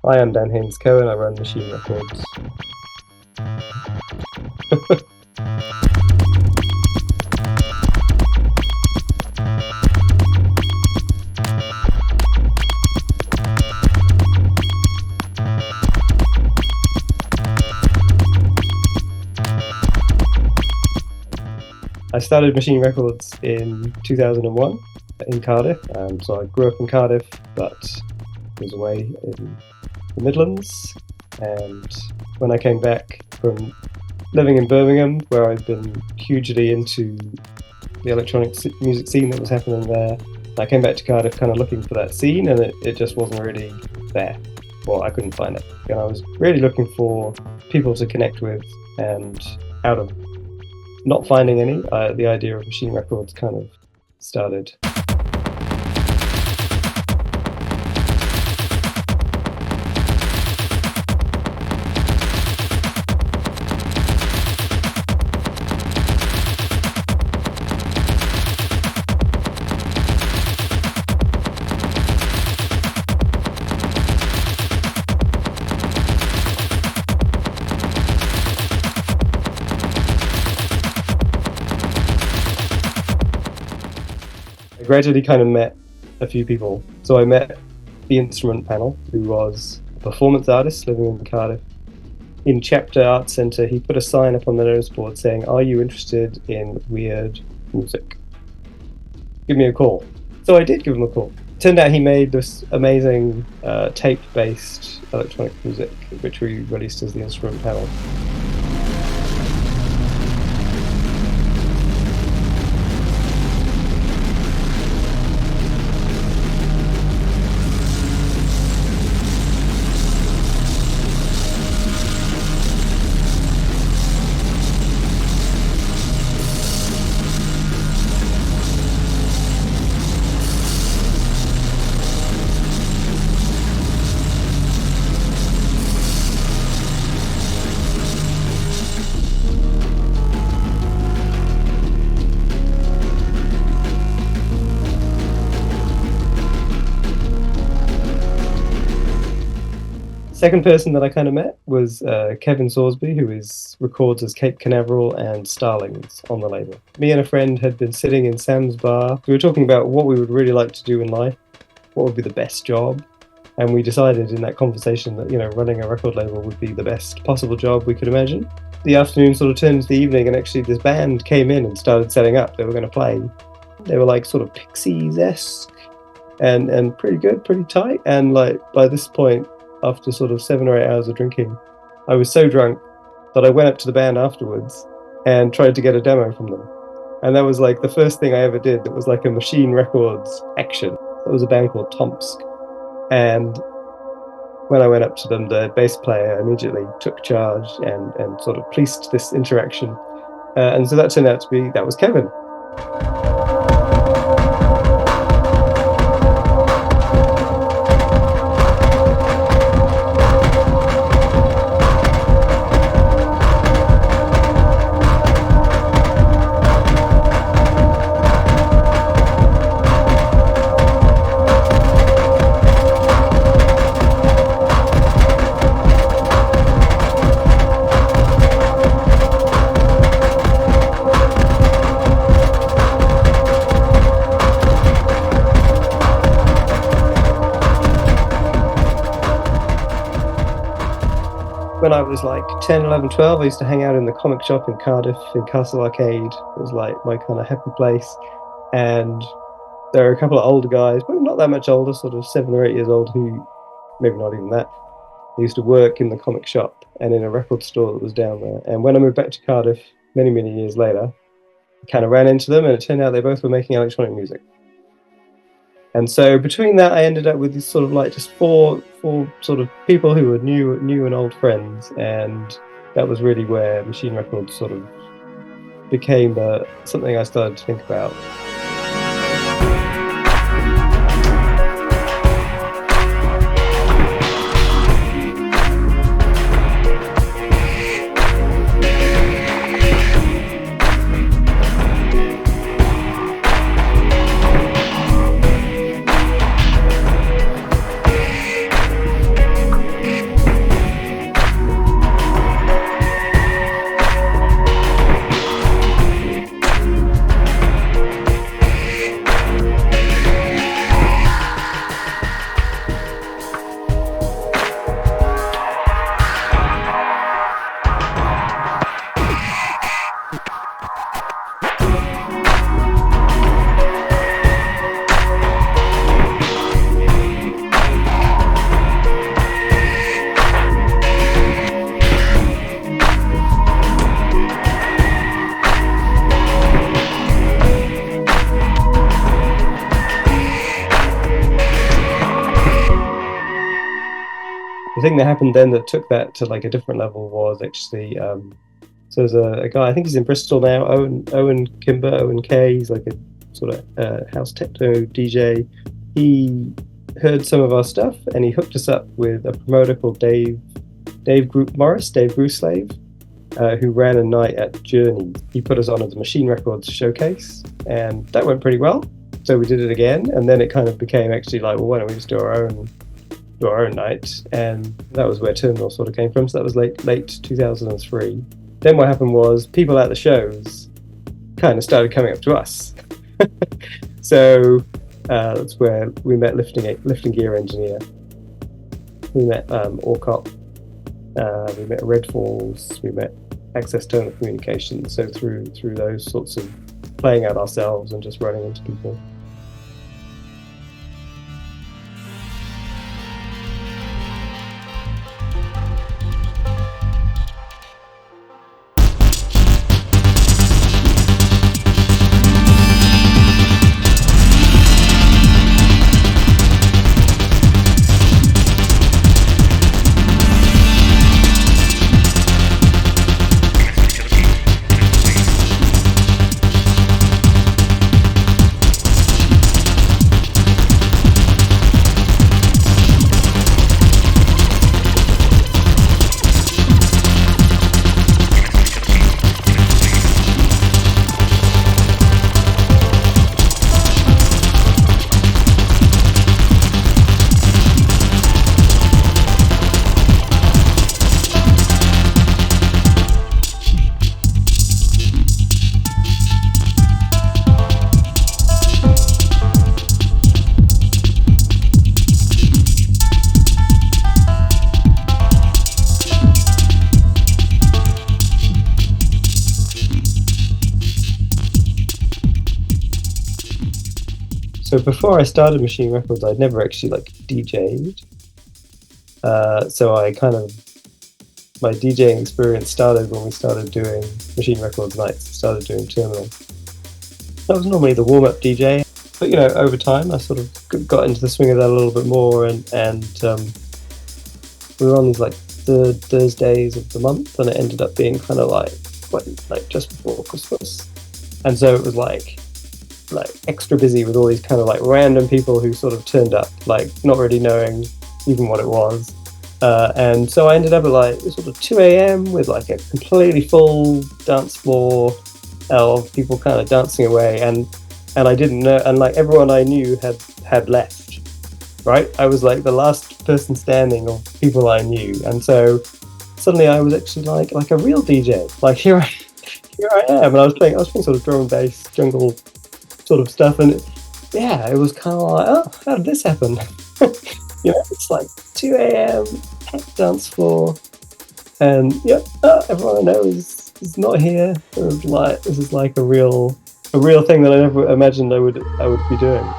Hi, I'm Dan Haines Cohen. I run Machine Records. I started Machine Records in 2001 in Cardiff. So I grew up in Cardiff, but was away in the Midlands. And when I came back from living in Birmingham, where I'd been hugely into the electronic music scene that was happening there, I came back to Cardiff kind of looking for that scene, and it just wasn't really there. Well, I couldn't find it. And I was really looking for people to connect with, and out of not finding any, the idea of Machine Records kind of started. I gradually kind of met a few people. So I met the instrument panel, who was a performance artist living in Cardiff. In Chapter Art Centre, he put a sign up on the notice board saying, "Are you interested in weird music? Give me a call." So I did give him a call. Turned out he made this amazing tape-based electronic music, which we released as the instrument panel. Second person that I kind of met was Kevin Sorsby, who records as Canaveral and Starlings on the label. Me and a friend had been sitting in Sam's bar. We were talking about what we would really like to do in life, what would be the best job, and we decided in that conversation that, running a record label would be the best possible job we could imagine. The afternoon sort of turned to the evening, and actually this band came in and started setting up. They were going to play. They were like sort of Pixies-esque and pretty good, pretty tight. And like by this point, after sort of 7 or 8 hours of drinking, I was so drunk that I went up to the band afterwards and tried to get a demo from them. And that was like the first thing I ever did that was like a Machine Records action. It was a band called Tomsk. And when I went up to them, the bass player immediately took charge and sort of policed this interaction. And so that turned out to be, that was Kevin. When I was like 10, 11, 12, I used to hang out in the comic shop in Cardiff, in Castle Arcade. It was like my kind of happy place. And there were a couple of older guys, but not that much older, sort of 7 or 8 years old, who, maybe not even that, they used to work in the comic shop and in a record store that was down there. And when I moved back to Cardiff many, many years later, I kind of ran into them, and it turned out they both were making electronic music. And so between that, I ended up with these sort of like just four sort of people who were new and old friends, and that was really where Machine Records sort of became something I started to think about. the thing that happened then that took that to like a different level was actually so there's a guy, I think he's in Bristol now, Owen K. He's like a sort of house techno DJ. He heard some of our stuff and he hooked us up with a promoter called Dave Bruceslave, who ran a night at Journey. He put us on at the Machine Records showcase, and that went pretty well. So we did it again, and then it kind of became actually like, well, why don't we just do our own night? And that was where Terminal sort of came from. So that was late 2003. Then what happened was people at the shows kind of started coming up to us. So that's where we met Lifting Gear Engineer. We met Orcop. We met Redfalls. We met Access Tonal Communication. So through those sorts of playing out ourselves and just running into people. So before I started Machine Records, I'd never actually like DJ'd. So I kind of, my DJing experience started when we started doing Machine Records nights, started doing Terminal. That was normally the warm-up DJ, but you know, over time I sort of got into the swing of that a little bit more, and we were on these like third Thursdays of the month, and it ended up being kind of like just before Christmas, and so it was like extra busy with all these kind of like random people who sort of turned up, like not really knowing even what it was. And so I ended up at like sort of 2 a.m. with like a completely full dance floor of people kind of dancing away, and I didn't know, and like everyone I knew had left, right? I was like the last person standing of people I knew, and so suddenly I was actually like a real DJ. Like here I am, and I was playing sort of drum and bass, jungle sort of stuff, and it was kind of like, oh, how did this happen? You know, it's like 2 a.m. dance floor, and everyone I know is not here. It was like, this is like a real thing that I never imagined I would be doing.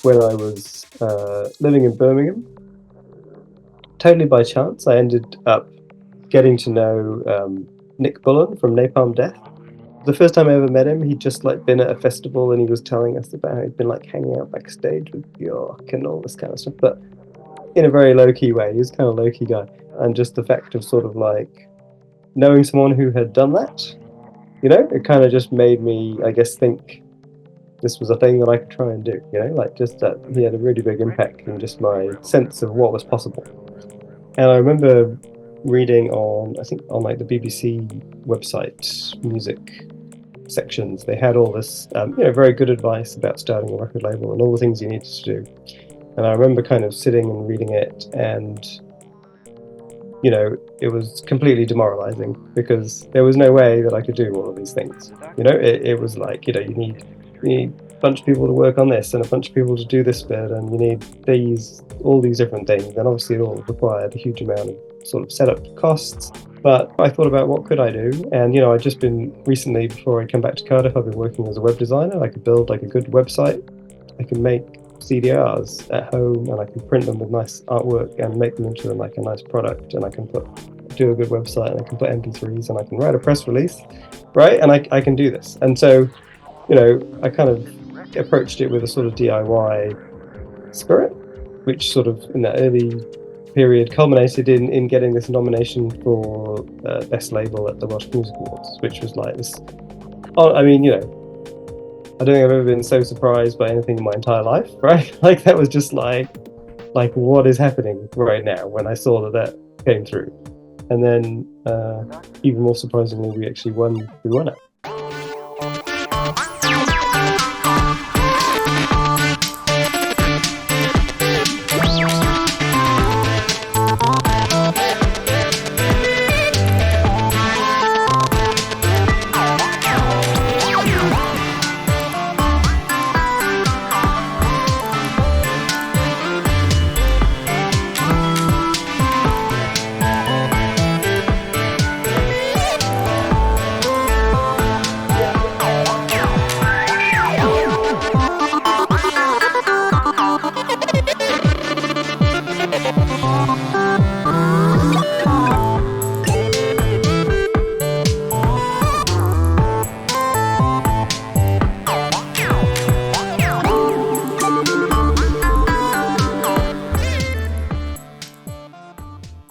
When I was living in Birmingham, totally by chance, I ended up getting to know Nick Bullen from Napalm Death. The first time I ever met him, he'd just like been at a festival, and he was telling us about how he'd been like hanging out backstage with Bjork and all this kind of stuff, but in a very low-key way. He was kind of a low-key guy, and just the fact of sort of like knowing someone who had done that, you know, it kind of just made me, I guess, think this was a thing that I could try and do, you know, like just that he had a really big impact in just my sense of what was possible. And I remember reading on like the BBC website music sections, they had all this, very good advice about starting a record label and all the things you needed to do. And I remember kind of sitting and reading it, and it was completely demoralizing because there was no way that I could do all of these things. It was like, you need a bunch of people to work on this and a bunch of people to do this bit, and you need all these different things, and obviously it all required a huge amount of sort of setup costs. But I thought about what could I do, and I'd just been recently, before I come back to Cardiff, I've been working as a web designer. I could build like a good website, I can make CDRs at home, and I can print them with nice artwork and make them into like a nice product, and I can do a good website, and I can put MP3s, and I can write a press release, right? And I can do this. And so, I kind of approached it with a sort of DIY spirit, which sort of in that early period culminated in getting this nomination for Best Label at the Welsh Music Awards, which was like this. I mean, I don't think I've ever been so surprised by anything in my entire life, right? Like that was just like what is happening right now when I saw that came through. And then even more surprisingly, we actually won it.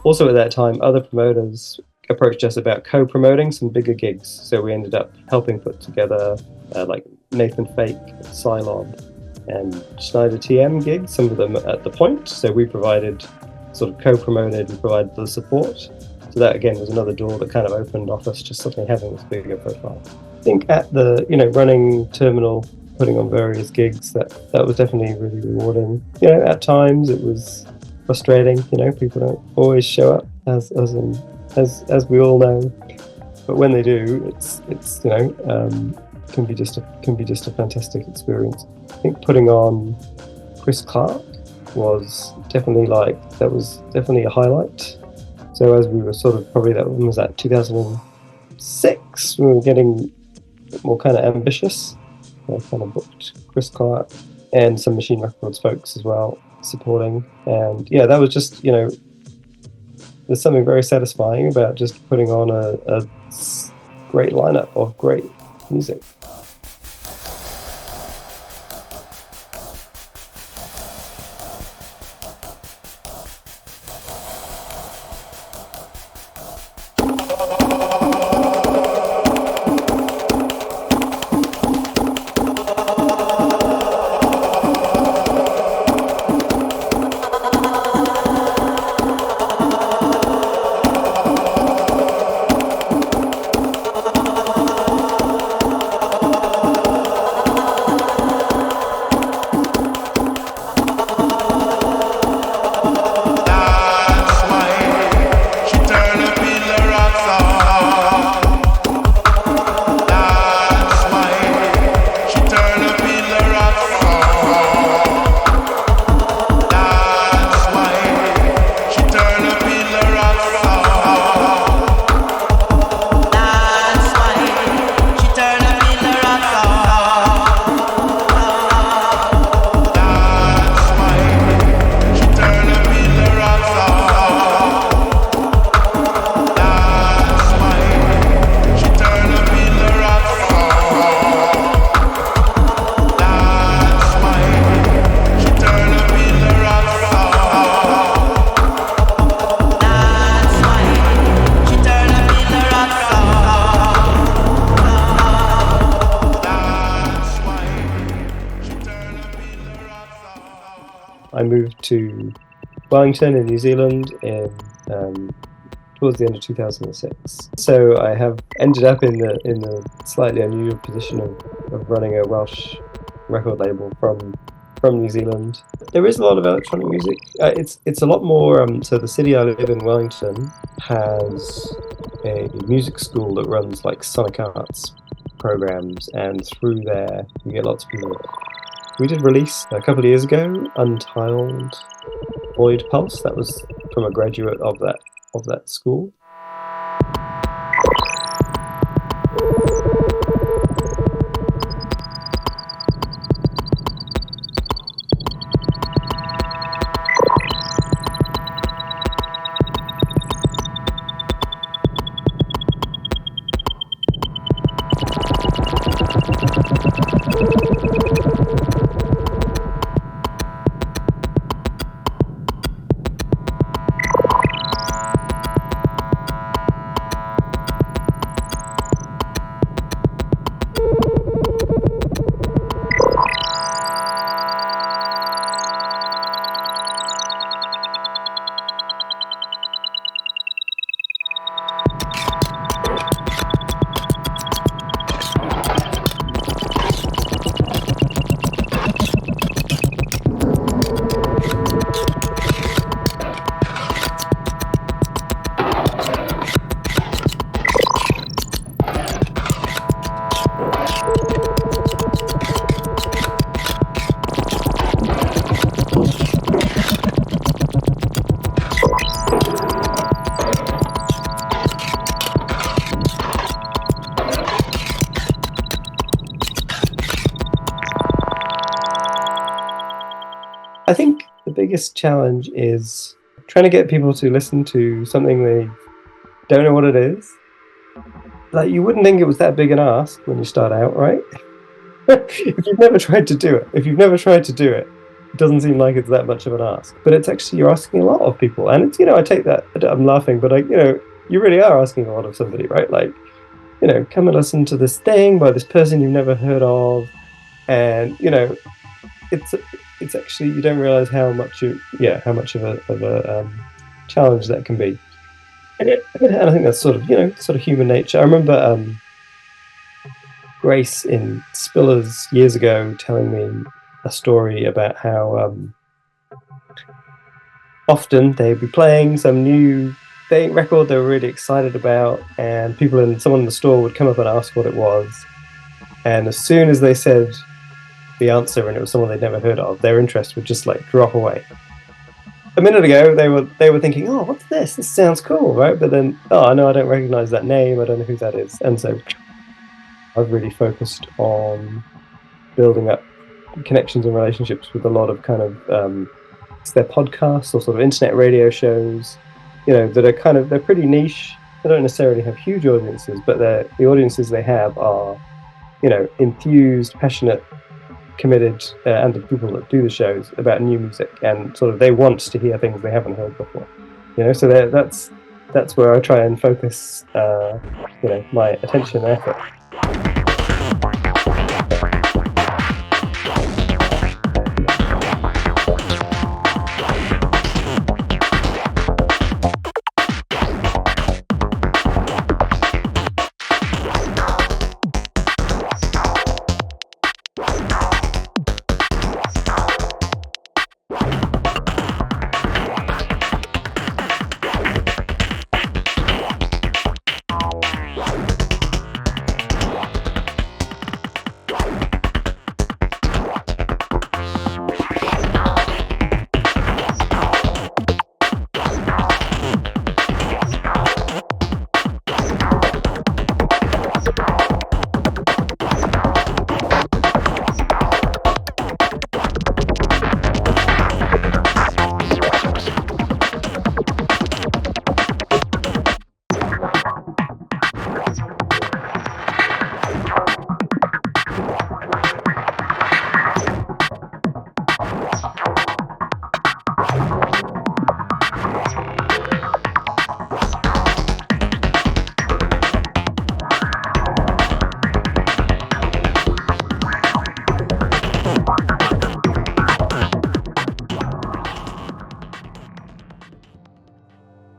Also at that time, other promoters approached us about co-promoting some bigger gigs. So we ended up helping put together like Nathan Fake, Silob, and Schneider TM gigs, some of them at the Point. So we provided, sort of co-promoted and provided the support. So that again was another door that kind of opened off us just suddenly having this bigger profile. I think at the, running Terminal, putting on various gigs, that was definitely really rewarding. At times it was frustrating, people don't always show up as we all know, but when they do, it's can be just a fantastic experience. I think putting on Chris Clark was definitely a highlight. So as we were sort of, probably that one was at 2006, we were getting a bit more kind of ambitious. I kind of booked Chris Clark and some Machine Records folks as well supporting, and that was just, there's something very satisfying about just putting on a great lineup of great music. I moved to Wellington in New Zealand towards the end of 2006. So I have ended up in the slightly unusual position of running a Welsh record label from from New Zealand. There is a lot of electronic music. It's a lot more. So the city I live in, Wellington, has a music school that runs like sonic arts programs, and through there you get lots of people. We did release a couple of years ago Untitled Void Pulse. That was from a graduate of that school. I think the biggest challenge is trying to get people to listen to something they don't know what it is. Like, you wouldn't think it was that big an ask when you start out, right? If you've never tried to do it, it doesn't seem like it's that much of an ask. But it's actually, you're asking a lot of people. And it's, I take that, I'm laughing, but you really are asking a lot of somebody, right? Like, come and listen to this thing by this person you've never heard of. And, it's actually, you don't realize how much of a challenge that can be. And I think that's sort of human nature. I remember Grace in Spillers years ago telling me a story about how often they'd be playing some new record they were really excited about, and someone in the store would come up and ask what it was, and as soon as they said the answer and it was someone they'd never heard of, their interest would just like drop away. A minute ago they were thinking, oh, what's this? This sounds cool, right? But then, oh no, I don't recognize that name, I don't know who that is. And so I've really focused on building up connections and relationships with a lot of kind of it's their podcasts or sort of internet radio shows, that are they're pretty niche. They don't necessarily have huge audiences, but the audiences they have are, enthused, passionate, committed, and the people that do the shows about new music, and sort of they want to hear things they haven't heard before. So that's where I try and focus, my attention and effort.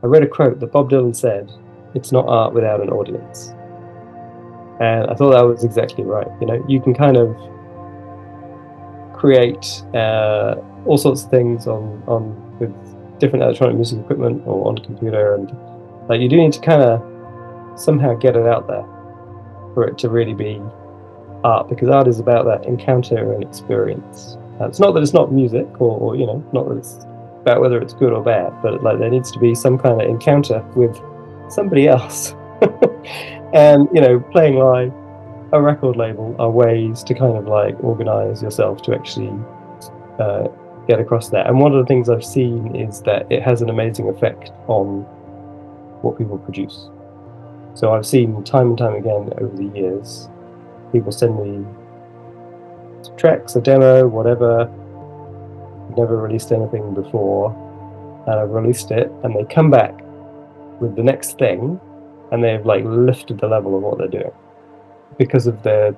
I read a quote that Bob Dylan said, "It's not art without an audience." And I thought that was exactly right. You can kind of create all sorts of things on with different electronic music equipment or on computer, and like you do need to kind of somehow get it out there for it to really be art, because art is about that encounter and experience. It's not that it's not music, or you know, not that it's about whether it's good or bad, but like there needs to be some kind of encounter with somebody else. And you know, playing live, a record label, are ways to kind of like organize yourself to actually get across that. And one of the things I've seen is that it has an amazing effect on what people produce. So I've seen time and time again over the years, people send me tracks, a demo, whatever, never released anything before, and I've released it, and they come back with the next thing, and they've like lifted the level of what they're doing because of their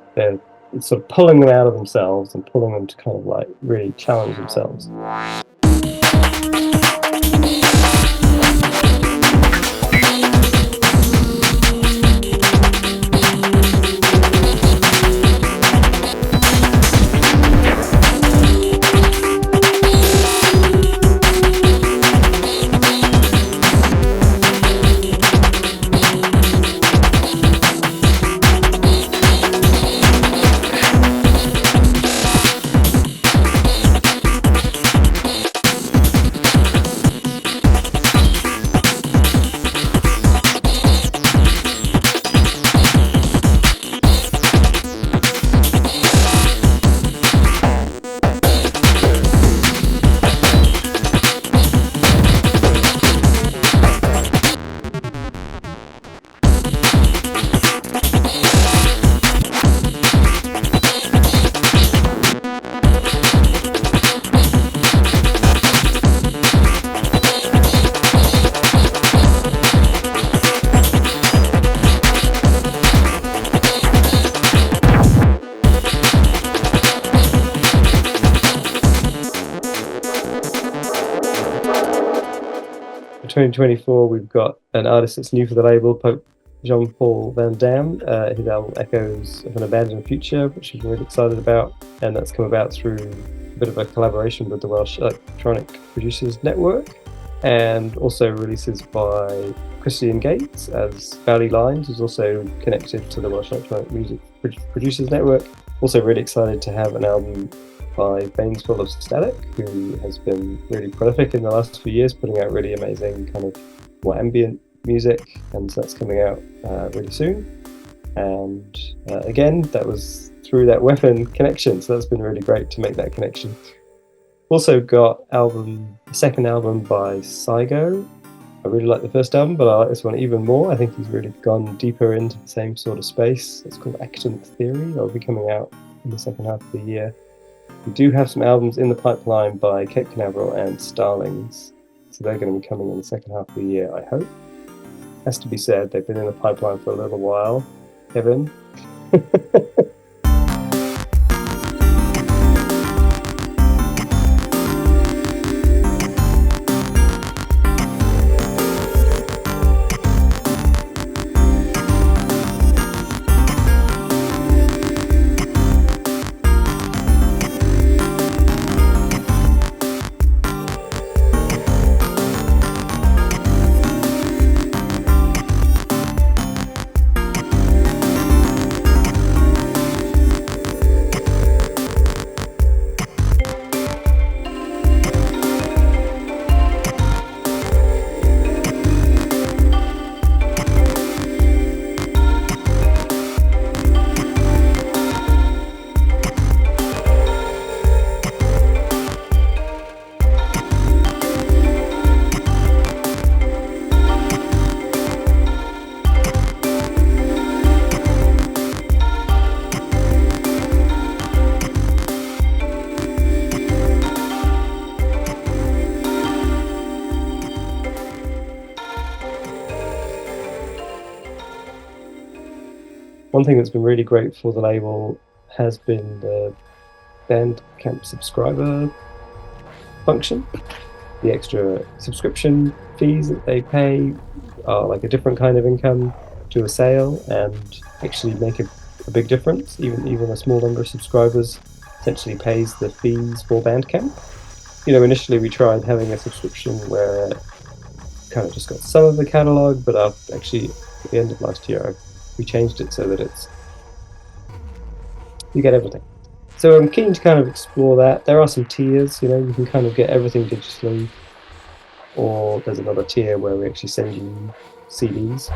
sort of pulling them out of themselves and pulling them to kind of like really challenge themselves. 2024, we've got an artist that's new for the label, Pope Jean-Paul Van Damme. His album Echoes of an Abandoned Future, which I'm really excited about, and that's come about through a bit of a collaboration with the Welsh Electronic Producers Network, and also releases by Christian Gates as Valley Lines, who's also connected to the Welsh Electronic Music Producers Network. Also really excited to have an album by Veins Full of Static, who has been really prolific in the last few years, putting out really amazing kind of more ambient music, and so that's coming out really soon. And again, that was through that Weapon connection, so that's been really great to make that connection. Also got a second album by Saigo. I really like the first album, but I like this one even more. I think he's really gone deeper into the same sort of space. It's called Actant Theory. That'll be coming out in the second half of the year. We do have some albums in the pipeline by Cape Canaveral and Starlings, so they're going to be coming in the second half of the year, I hope. Has to be said, they've been in the pipeline for a little while. Kevin? One thing that's been really great for the label has been the Bandcamp subscriber function. The extra subscription fees that they pay are like a different kind of income to a sale, and actually make a big difference, even a small number of subscribers. essentially pays the fees for Bandcamp. You know, initially we tried having a subscription where kind of just got some of the catalog, but actually at the end of last year we changed it so that you get everything. So I'm keen to kind of explore that. There are some tiers, you know, you can kind of get everything digitally, or there's another tier where we actually send you CDs.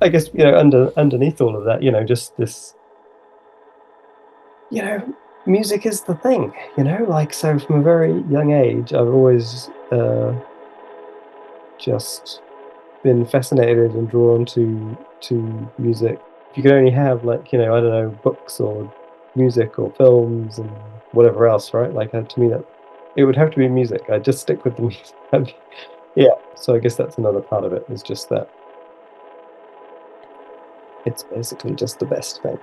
I guess, you know, underneath all of that, you know, just this, you know, music is the thing, you know, like, so from a very young age, I've always just been fascinated and drawn to music. If you could only have, like, you know, I don't know, books or music or films and whatever else, right? Like, to me, that it would have to be music. I'd just stick with the music. Yeah, so I guess that's another part of it, is just that it's basically just the best thing.